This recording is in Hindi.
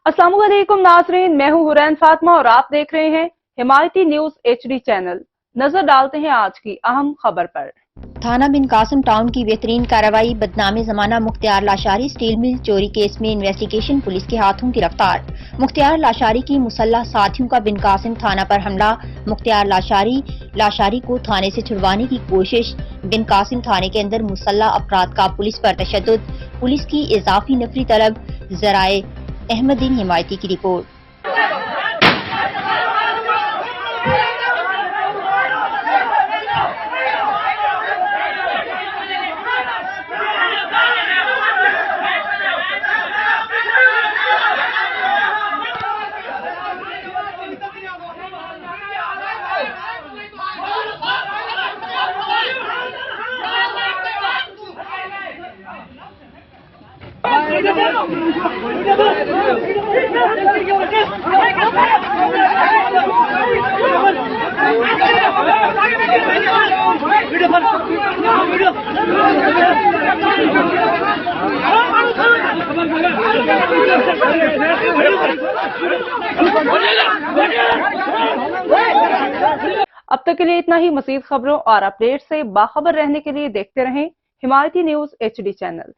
अस्सलाम वालेकुम नाज़रीन, मैं हूं हुरैन फातिमा और आप देख रहे हैं हिमायती न्यूज HD चैनल। नजर डालते हैं आज की अहम खबर पर। थाना बिन कासिम टाउन की बेहतरीन कार्रवाई। बदनामी जमाना मुख्तियार लाशारी स्टील मिल चोरी केस में इन्वेस्टिगेशन पुलिस के हाथों गिरफ्तार। मुख्तियार लाशारी की मुसल्लह साथियों का बिन कासिम थाना पर हमला। मुख्तियार लाशारी को थाने से छुड़वाने की कोशिश। बिन कासिम थाने के अंदर मुसल्लह अफराद का पुलिस पर तशद्दुद। पुलिस की इजाफी नफरी तलब। जराए अहमदीन हिमायती की रिपोर्ट। अब तक के लिए इतना ही। मज़ीद खबरों और अपडेट से बाखबर रहने के लिए देखते रहें हिमायती न्यूज HD चैनल।